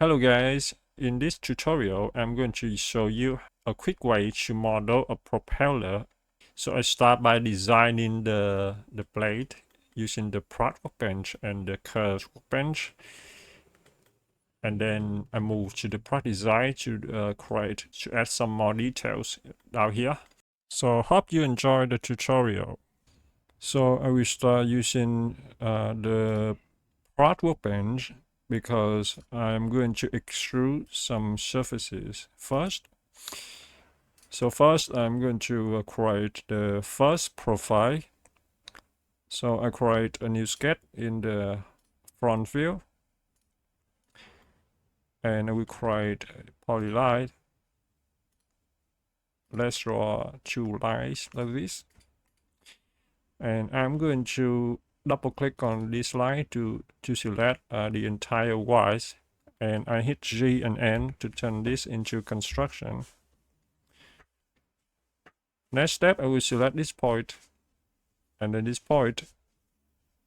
Hello guys, in this tutorial I'm going to show you a quick way to model a propeller. So I start by designing the blade using the prod workbench and the curve workbench, and then I move to the prod design to add some more details down here. So hope you enjoy the tutorial. So I will start using the prod workbench because I'm going to extrude some surfaces first. So first I'm going to create the first profile. So I create a new sketch in the front view, and I will create a polyline. Let's draw two lines like this, and I'm going to double click on this line to select the entire Y, and I hit G and N to turn this into construction. Next step, I will select this point, and then this point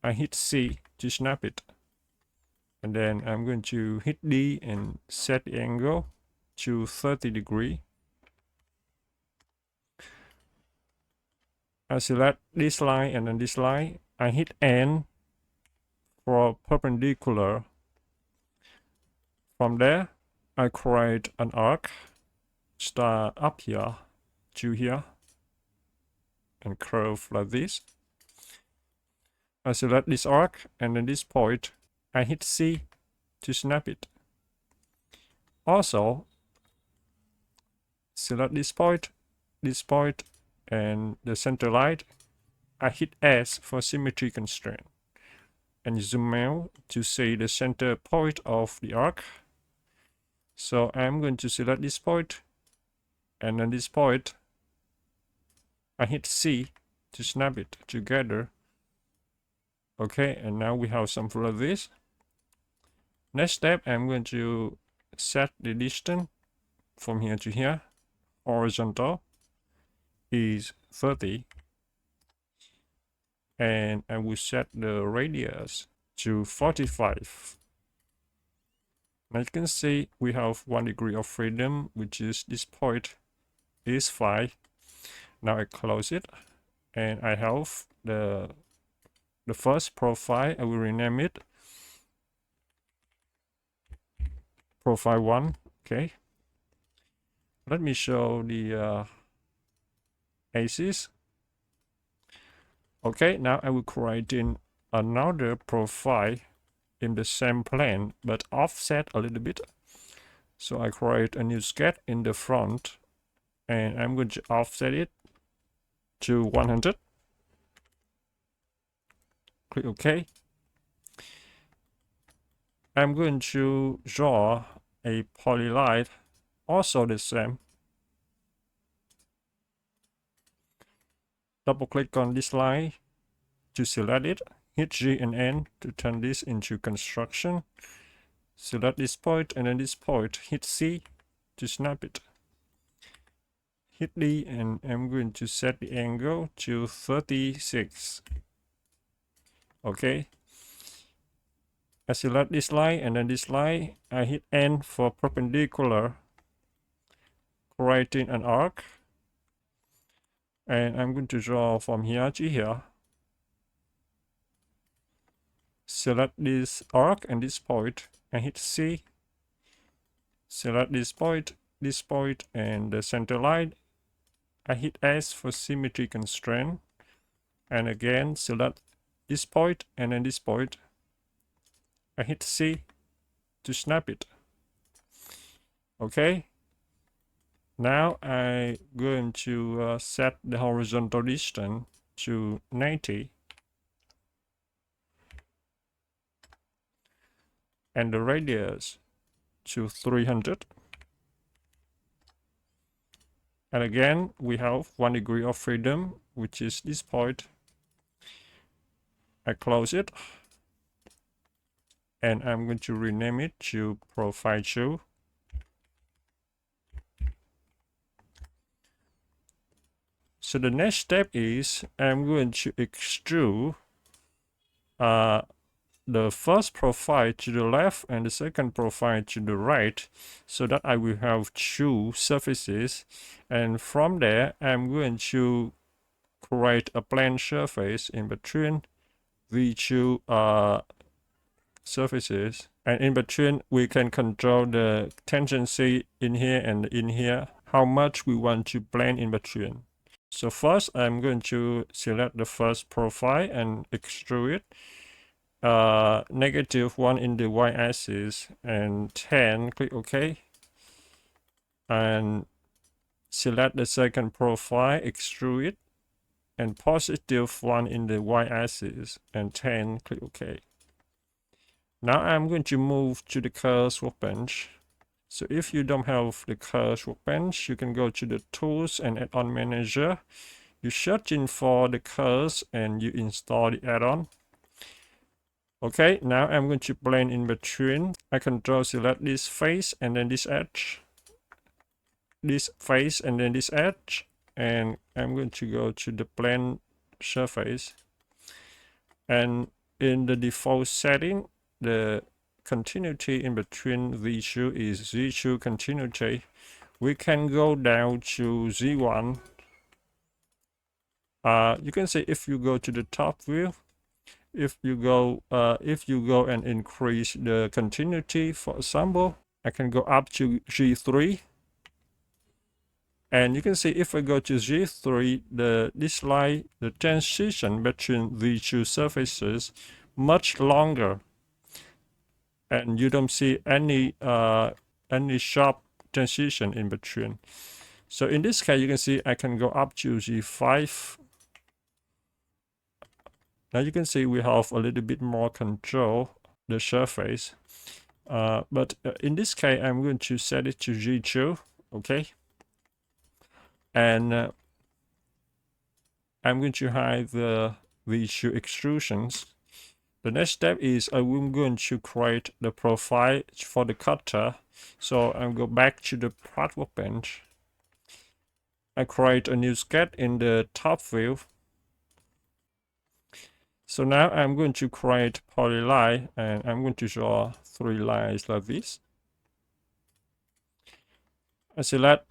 I hit C to snap it, and then I'm going to hit D and set the angle to 30 degrees. I select this line and then this line. I hit N for perpendicular. From there, I create an arc, start up here to here, and curve like this. I select this arc and then this point. I hit C to snap it. Also, select this point, and the center line. I hit S for symmetry constraint, and zoom out to see the center point of the arc. So I'm going to select this point, and then this point. I hit C to snap it together. Okay, and now we have something like this. Next step, I'm going to set the distance from here to here. Horizontal is 30, and I will set the radius to 45. Now you can see we have 1 degree of freedom, which is this point is 5. Now I close it, and I have the first profile. I will rename it profile 1. Okay, let me show the axis. Okay, now I will create in another profile in the same plane but offset a little bit. So I create a new sketch in the front, and I'm going to offset it to 100. Click OK. I'm going to draw a polyline, also the same. Double click on this line to select it, hit G and N to turn this into construction. Select this point and then this point, hit C to snap it. Hit D, and I'm going to set the angle to 36. Okay. I select this line and then this line. I hit N for perpendicular, creating an arc. And I'm going to draw from here to here. Select this arc and this point and hit C. Select this point, and the center line. I hit S for symmetry constraint. And again, select this point and then this point. I hit C to snap it. Okay. Now I'm going to set the horizontal distance to 90. And the radius to 300. And again, we have 1 degree of freedom, which is this point. I close it, and I'm going to rename it to profile 2. So the next step is I'm going to extrude the first profile to the left and the second profile to the right, so that I will have two surfaces. And from there, I'm going to create a plane surface in between the two surfaces. And in between, we can control the tangency in here and in here, how much we want to blend in between. So first, I'm going to select the first profile and extrude it. -1 in the y-axis and 10, click OK. And select the second profile, extrude it, and +1 in the y-axis and 10, click OK. Now I'm going to move to the curves workbench. So if you don't have the curves workbench, you can go to the tools and add-on manager. You search in for the curves and you install the add-on. Okay, now I'm going to blend in between. I control select this face and then this edge. This face and then this edge. And I'm going to go to the blend surface. And in the default setting, the continuity in between these two is Z2 continuity. We can go down to Z1. You can see if you go to the top view, if you go and increase the continuity, for example, I can go up to G3. And you can see if I go to G3, this line, the transition between the two surfaces, much longer. And you don't see any sharp transition in between. So in this case, you can see I can go up to G5. Now you can see we have a little bit more control the surface. But in this case, I'm going to set it to G2, okay? And I'm going to hide these two extrusions. The next step is I'm going to create the profile for the cutter. So I'll go back to the part workbench. I create a new sketch in the top view. So now I'm going to create polyline and I'm going to draw 3 lines like this. I select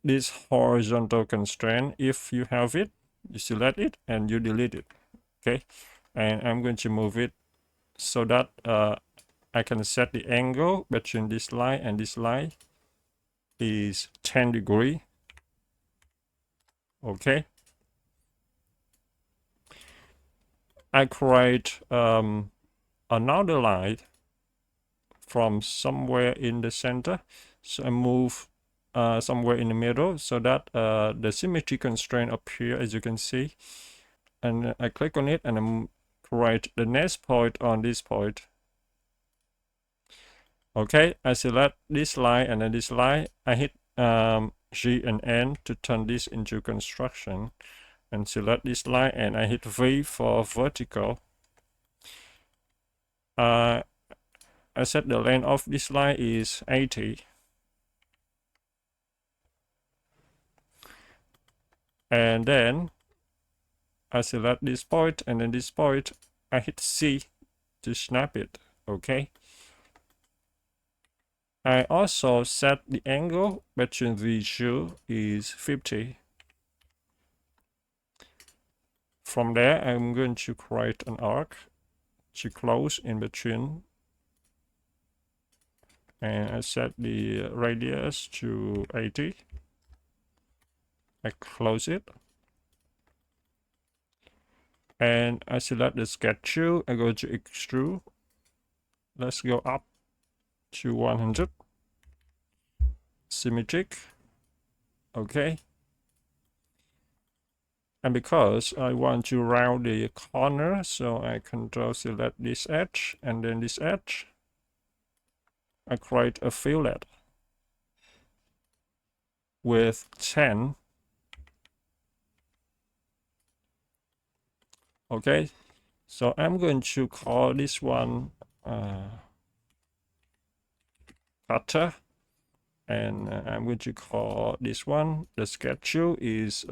this horizontal constraint. If you have it, you select it and you delete it. Okay, and I'm going to move it so that I can set the angle between this line and this line is 10 degrees. Okay, I create another line from somewhere in the center, so I move somewhere in the middle so that the symmetry constraint appear, as you can see, and I click on it and I create the next point on this point. Okay, I select this line and then this line. I hit G and N to turn this into construction, and select this line and I hit V for vertical. I set the length of this line is 80. And then I select this point and then this point. I hit C to snap it. Okay. I also set the angle between these two is 50. From there, I'm going to create an arc to close in between. And I set the radius to 80. I close it. And I select the sketch tool. I go to extrude. Let's go up to 100. Symmetric. Okay. And because I want to round the corner, so I control select this edge and then this edge. I create a fillet with 10. Okay, so I'm going to call this one cutter, and I'm going to call this one, the schedule is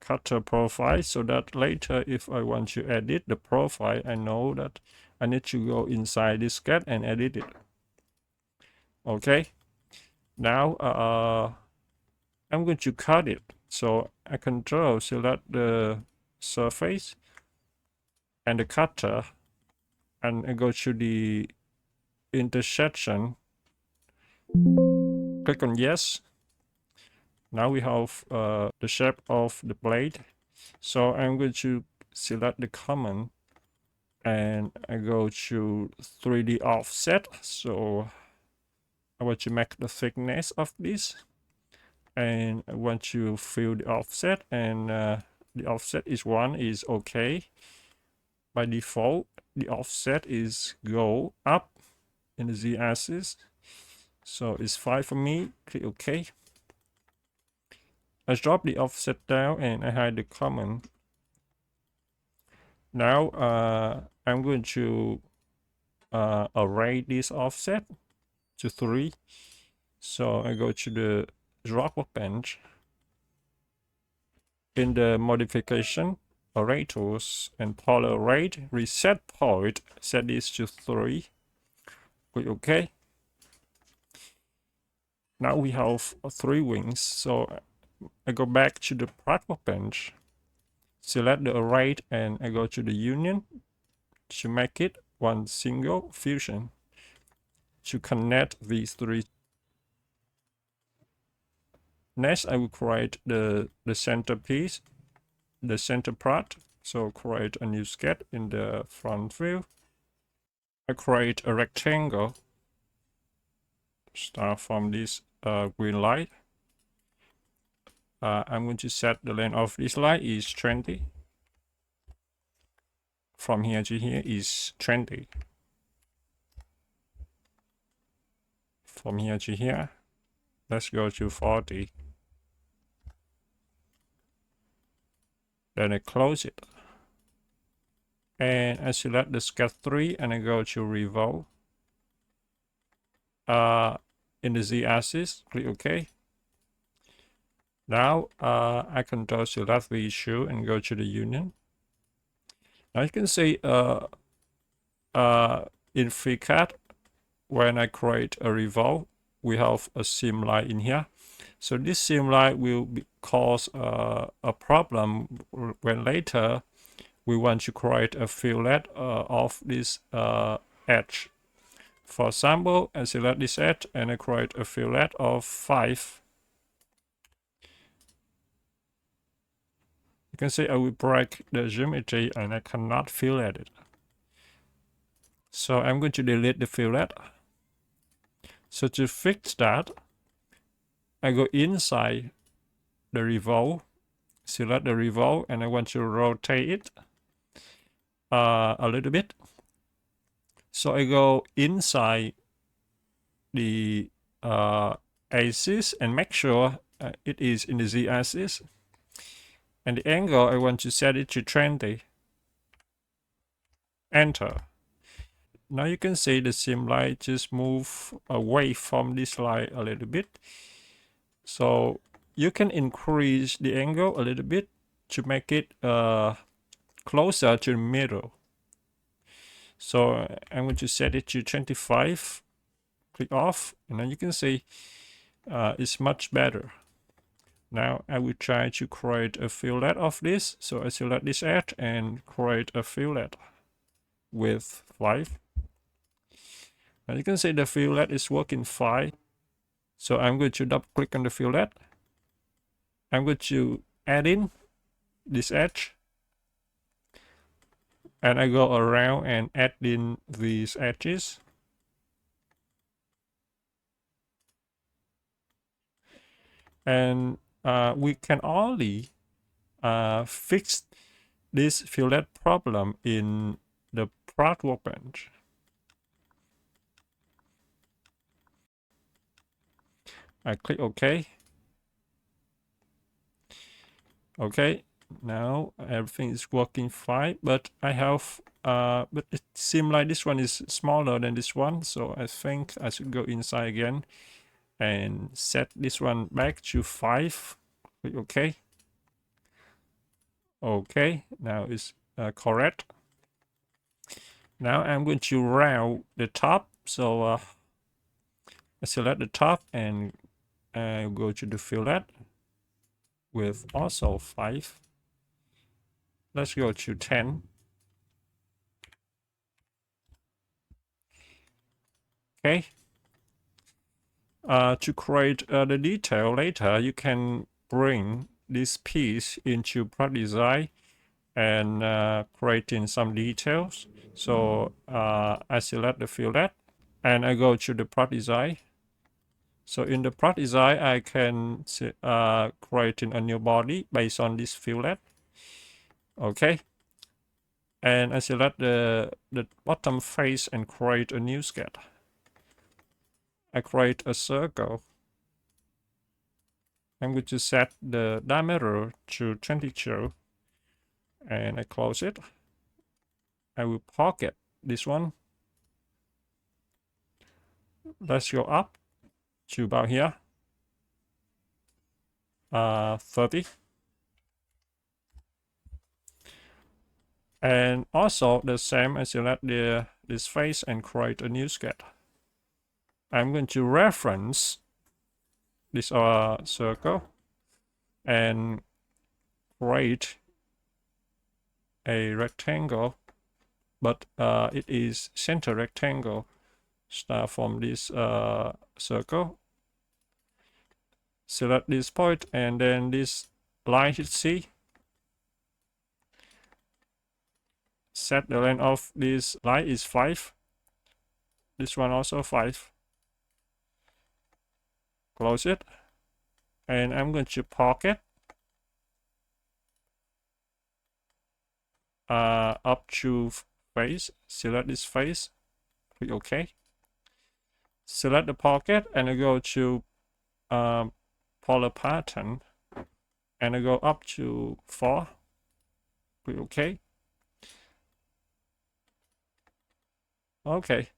cutter profile, so that later if I want to edit the profile, I know that I need to go inside this CAD and edit it. Okay, now I'm going to cut it. So I control select the surface and the cutter, and I go to the intersection, click on yes. Now we have the shape of the blade. So I'm going to select the command and I go to 3D offset. So I want to make the thickness of this, and I want to fill the offset, and the offset is 1 is okay. By default, the offset is go up in the z-axis, so it's 5 for me. Click OK. I drop the offset down and I hide the command. Now I'm going to array this offset to 3. So I go to the drop bench. In the modification, array tools and polar array, reset point, set this to 3. Click OK. Now we have 3 wings. So I go back to the practical bench, select the array, and I go to the union to make it one single fusion to connect these 3. Next, I will create the centerpiece, the center part. So create a new sketch in the front view. I create a rectangle. Start from this green light. I'm going to set the length of this light is 20. From here to here is 20. From here to here, let's go to 40. Then I close it. And I select the sketch 3 and I go to revolve. In the z-axis, click OK. Now I control select the issue and go to the union. Now you can see in FreeCAD, when I create a revolve, we have a seam line in here. So this seam line will cause a problem when later we want to create a fillet of this edge. For example, I select this edge and I create a fillet of 5. You can see I will break the geometry and I cannot fillet it. So I'm going to delete the fillet. So to fix that, I go inside the revolve, select the revolve, and I want to rotate it a little bit. So I go inside the axis and make sure it is in the z-axis. And the angle, I want to set it to 20. Enter. Now you can see the seam line just move away from this line a little bit. So you can increase the angle a little bit to make it closer to the middle. So I'm going to set it to 25. Click off, and then you can see it's much better. Now I will try to create a fillet of this. So I select this edge and create a fillet with 5. Now you can see the fillet is working fine. So I'm going to double click on the fillet. I'm going to add in this edge. And I go around and add in these edges. And we can only fix this fillet problem in the part workbench. I click OK. Okay, now everything is working fine, but I have but it seems like this one is smaller than this one, so I think I should go inside again and set this one back to 5. Click OK. Okay, now it's correct. Now I'm going to round the top. So I select the top and I go to the fillet with also 5. Let's go to 10. Okay. To create the detail later, you can bring this piece into product design and creating some details. So I select the fillet and I go to the product design. So in the product design, I can create a new body based on this fillet. Okay. And I select the bottom face and create a new sketch. I create a circle. I'm going to set the diameter to 22 and I close it. I will pocket this one. Let's go up to about here. 30. And also the same, I select this face and create a new sketch. I'm going to reference this circle and create a rectangle, but it is center rectangle. Start from this circle. Select this point and then this line hit C. Set the length of this line is 5. This one also 5. Close it. And I'm going to pocket up to face. Select this face. Click OK. Select the pocket and I go to polar pattern and I go up to 4. Click OK. Okay.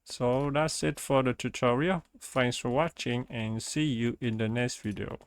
So that's it for the tutorial. Thanks for watching and see you in the next video.